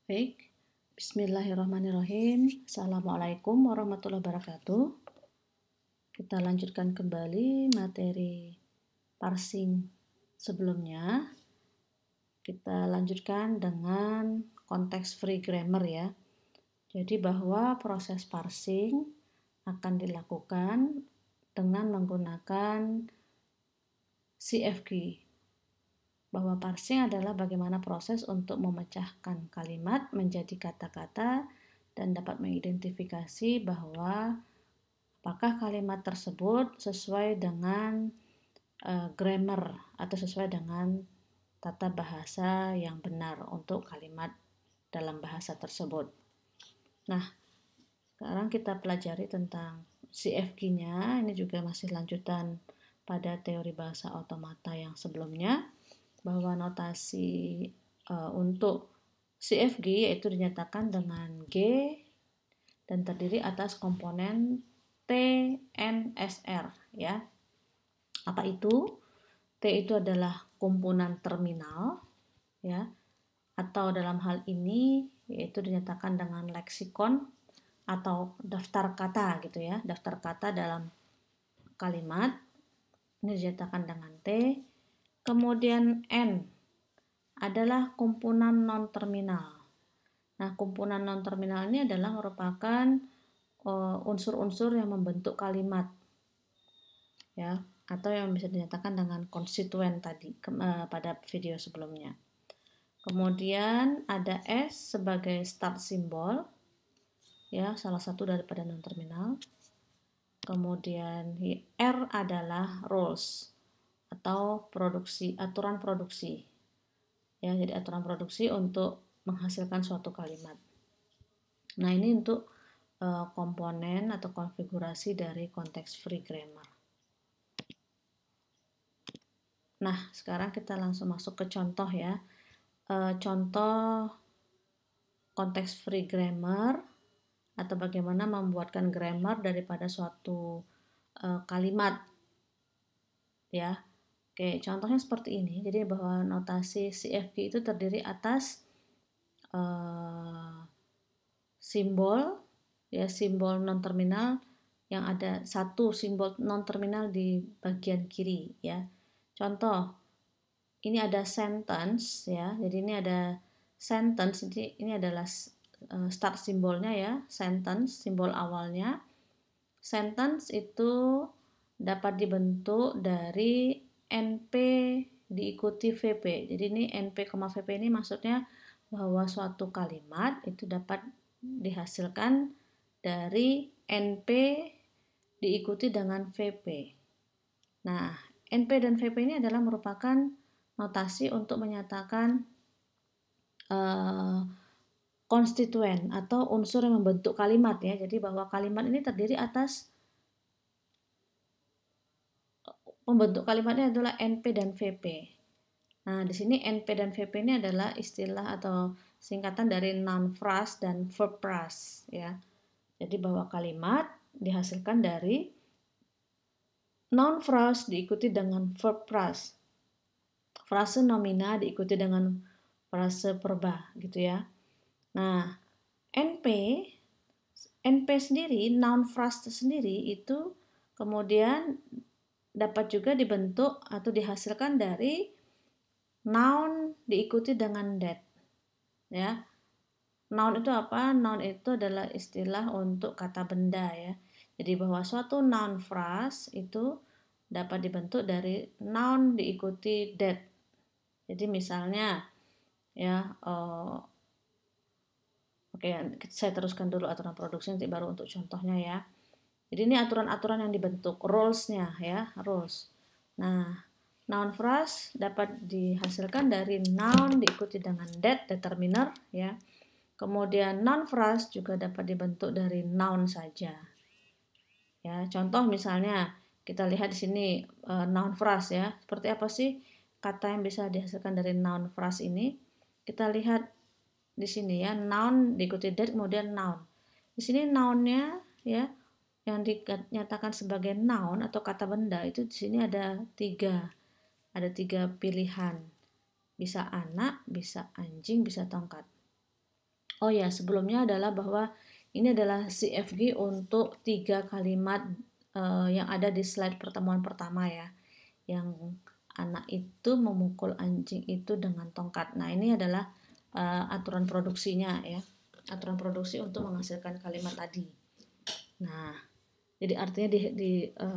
Baik, Bismillahirrahmanirrahim. Assalamualaikum warahmatullahi wabarakatuh. Kita lanjutkan kembali materi parsing sebelumnya. Kita lanjutkan dengan konteks free grammar ya. Jadi bahwa proses parsing akan dilakukan dengan menggunakan CFG. Bahwa parsing adalah bagaimana proses untuk memecahkan kalimat menjadi kata-kata dan dapat mengidentifikasi bahwa apakah kalimat tersebut sesuai dengan grammar atau sesuai dengan tata bahasa yang benar untuk kalimat dalam bahasa tersebut. Nah, sekarang kita pelajari tentang CFG-nya. Ini juga masih lanjutan pada teori bahasa otomata yang sebelumnya, bahwa notasi untuk CFG yaitu dinyatakan dengan G dan terdiri atas komponen T, N, SR ya. Apa itu? T itu adalah komponen terminal ya, atau dalam hal ini yaitu dinyatakan dengan leksikon atau daftar kata gitu ya, daftar kata dalam kalimat. Ini dinyatakan dengan T. Kemudian N adalah komponen non-terminal. Nah, komponen non-terminal ini adalah merupakan unsur-unsur yang membentuk kalimat, ya, atau yang bisa dinyatakan dengan konstituen tadi pada video sebelumnya. Kemudian ada S sebagai start symbol, ya, salah satu daripada non-terminal. Kemudian R adalah rules atau aturan produksi. Ya, jadi aturan produksi untuk menghasilkan suatu kalimat. Nah, ini untuk komponen atau konfigurasi dari konteks free grammar. Nah, sekarang kita langsung masuk ke contoh ya. Contoh konteks free grammar atau bagaimana membuatkan grammar daripada suatu kalimat ya. Oke, contohnya seperti ini. Jadi bahwa notasi CFG itu terdiri atas simbol ya, simbol non terminal yang ada satu simbol non terminal di bagian kiri ya. Contoh, ini ada sentence ya. Jadi ini ada sentence, jadi ini adalah start simbolnya ya, sentence simbol awalnya. Sentence itu dapat dibentuk dari NP diikuti VP. Jadi ini NP, VP ini maksudnya bahwa suatu kalimat itu dapat dihasilkan dari NP diikuti dengan VP. Nah, NP dan VP ini adalah merupakan notasi untuk menyatakan konstituen atau unsur yang membentuk kalimat ya. Jadi bahwa kalimat ini terdiri atas pembentuk kalimatnya adalah NP dan VP. Nah, di sini NP dan VP ini adalah istilah atau singkatan dari noun phrase dan verb phrase ya. Jadi bahwa kalimat dihasilkan dari noun phrase diikuti dengan verb phrase. Frase nomina diikuti dengan frase perba gitu ya. Nah, NP sendiri, noun phrase sendiri itu kemudian dapat juga dibentuk atau dihasilkan dari noun diikuti dengan that. Ya. Noun itu apa? Noun itu adalah istilah untuk kata benda ya. Jadi bahwa suatu noun phrase itu dapat dibentuk dari noun diikuti that. Jadi misalnya ya, oke, saya teruskan dulu aturan produksi nanti baru untuk contohnya ya. Jadi ini aturan-aturan yang dibentuk, rules-nya ya, rules. Nah, noun phrase dapat dihasilkan dari noun diikuti dengan that, determiner ya. Kemudian noun phrase juga dapat dibentuk dari noun saja. Ya, contoh misalnya kita lihat di sini noun phrase ya. Seperti apa sih kata yang bisa dihasilkan dari noun phrase ini? Kita lihat di sini ya, noun diikuti that kemudian noun. Di sini nounnya ya, yang dinyatakan sebagai noun atau kata benda itu di sini ada tiga pilihan, bisa anak, bisa anjing, bisa tongkat. Oh ya, sebelumnya adalah bahwa ini adalah CFG untuk 3 kalimat yang ada di slide pertemuan pertama ya. Yang anak itu memukul anjing itu dengan tongkat. Nah, ini adalah aturan produksinya ya. Aturan produksi untuk menghasilkan kalimat tadi. Nah, jadi artinya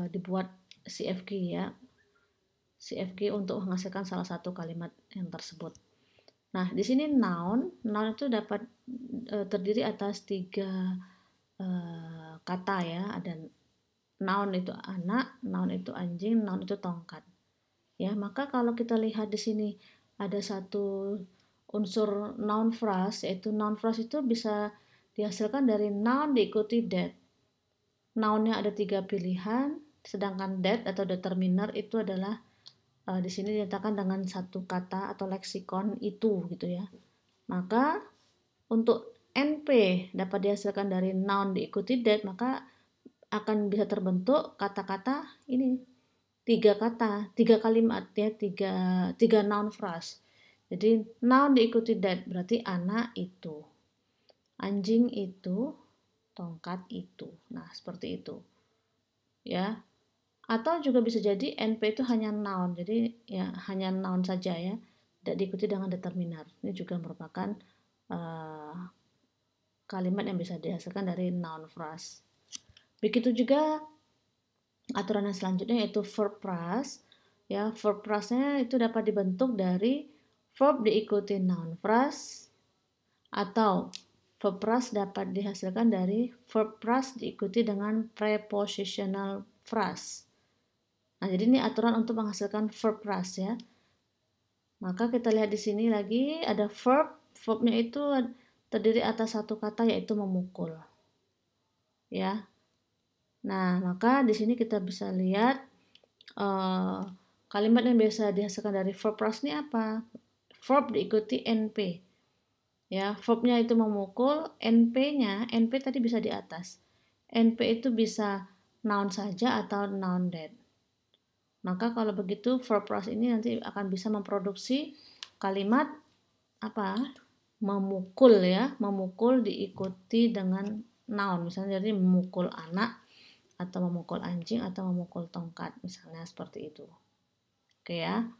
dibuat CFG ya. CFG untuk menghasilkan salah satu kalimat yang tersebut. Nah, di sini noun itu dapat terdiri atas 3 kata ya. Ada noun itu anak, noun itu anjing, noun itu tongkat. Ya, maka kalau kita lihat di sini ada satu unsur noun phrase, yaitu noun phrase itu bisa dihasilkan dari noun diikuti that. Nounnya ada 3 pilihan, sedangkan that atau determiner itu adalah di sini dinyatakan dengan satu kata atau leksikon itu gitu ya. Maka untuk NP dapat dihasilkan dari noun diikuti that, maka akan bisa terbentuk kata-kata ini 3 kata, 3 kalimat ya, 3 noun phrase. Jadi noun diikuti that berarti anak itu, anjing itu, tongkat itu. Nah, seperti itu. Ya. Atau juga bisa jadi NP itu hanya noun. Jadi ya hanya noun saja ya, tidak diikuti dengan determiner. Ini juga merupakan kalimat yang bisa dihasilkan dari noun phrase. Begitu juga aturan yang selanjutnya yaitu verb phrase. Ya, verb phrase-nya itu dapat dibentuk dari verb diikuti noun phrase atau verb phrase dapat dihasilkan dari verb phrase diikuti dengan prepositional phrase. Nah, jadi ini aturan untuk menghasilkan verb phrase ya. Maka kita lihat di sini lagi ada verb, verbnya itu terdiri atas satu kata yaitu memukul. Ya. Nah, maka di sini kita bisa lihat kalimat yang biasa dihasilkan dari verb phrase ini apa? Verb diikuti NP. Ya, verbnya itu memukul, NP tadi bisa di atas. NP itu bisa noun saja atau noun that. Maka kalau begitu verb phrase ini nanti akan bisa memproduksi kalimat apa? Memukul ya, memukul diikuti dengan noun. Misalnya jadi memukul anak atau memukul anjing atau memukul tongkat, misalnya seperti itu. Oke ya.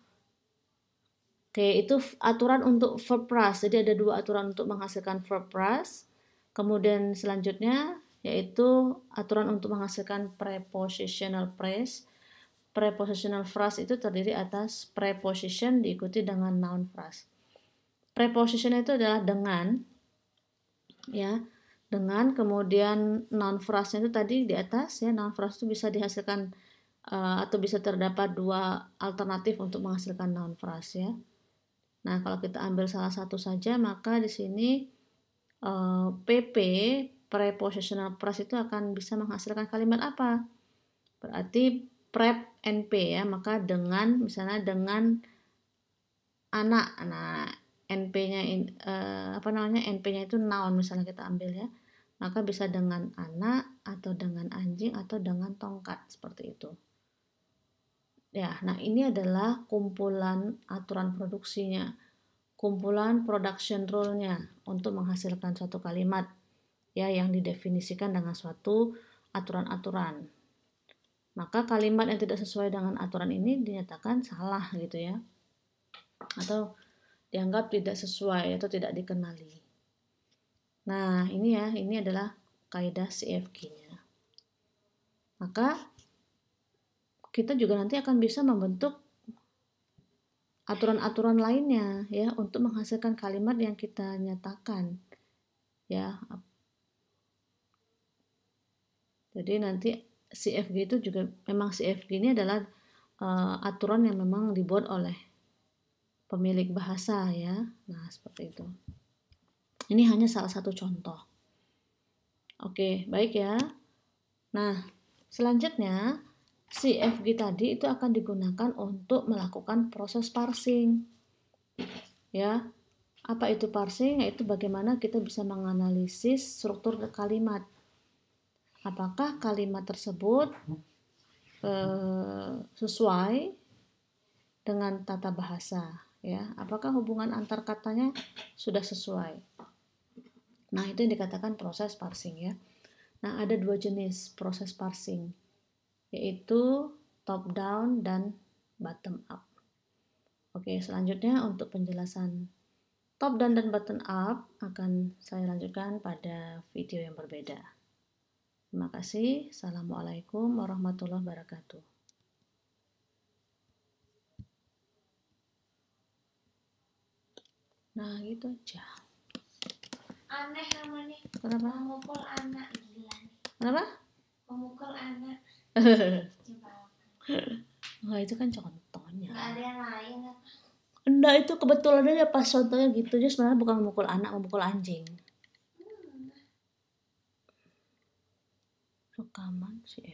Oke, itu aturan untuk verb phrase. Jadi ada 2 aturan untuk menghasilkan verb phrase. Kemudian selanjutnya yaitu aturan untuk menghasilkan prepositional phrase. Prepositional phrase itu terdiri atas preposition diikuti dengan noun phrase. Preposition itu adalah dengan, ya, dengan kemudian noun phrase-nya itu tadi di atas ya, noun phrase itu bisa dihasilkan atau bisa terdapat 2 alternatif untuk menghasilkan noun phrase ya. Nah, kalau kita ambil salah satu saja, maka di sini PP prepositional phrase itu akan bisa menghasilkan kalimat apa? Berarti prep NP ya, maka dengan misalnya dengan anak. Nah, NP-nya NP-nya itu noun misalnya kita ambil ya. Maka bisa dengan anak atau dengan anjing atau dengan tongkat seperti itu. Ya, nah ini adalah kumpulan aturan produksinya. Kumpulan production rule-nya untuk menghasilkan suatu kalimat ya yang didefinisikan dengan suatu aturan-aturan. Maka kalimat yang tidak sesuai dengan aturan ini dinyatakan salah gitu ya. Atau dianggap tidak sesuai atau tidak dikenali. Nah, ini adalah kaidah CFG-nya. Maka kita juga nanti akan bisa membentuk aturan-aturan lainnya ya untuk menghasilkan kalimat yang kita nyatakan. Ya. Jadi nanti CFG itu juga memang CFG ini adalah aturan yang memang dibuat oleh pemilik bahasa ya. Nah, seperti itu. Ini hanya salah satu contoh. Oke, baik ya. Nah, selanjutnya CFG tadi itu akan digunakan untuk melakukan proses parsing. Ya. Apa itu parsing? Yaitu bagaimana kita bisa menganalisis struktur kalimat. Apakah kalimat tersebut sesuai dengan tata bahasa ya, apakah hubungan antar katanya sudah sesuai. Nah, itu yang dikatakan proses parsing ya. Nah, ada dua jenis proses parsing, yaitu top down dan bottom up. Oke, selanjutnya untuk penjelasan top down dan bottom up akan saya lanjutkan pada video yang berbeda. Terima kasih. Assalamualaikum warahmatullahi wabarakatuh. Nah, gitu aja. Aneh namanya. Kenapa? Memukul anak, gila nih. Kenapa? Memukul anak. Wah, itu kan contohnya. Nggak ada yang lain apa? Enggak, itu kebetulan aja pas contohnya gitu. Dia sebenarnya bukan memukul anak, memukul anjing. Rekaman si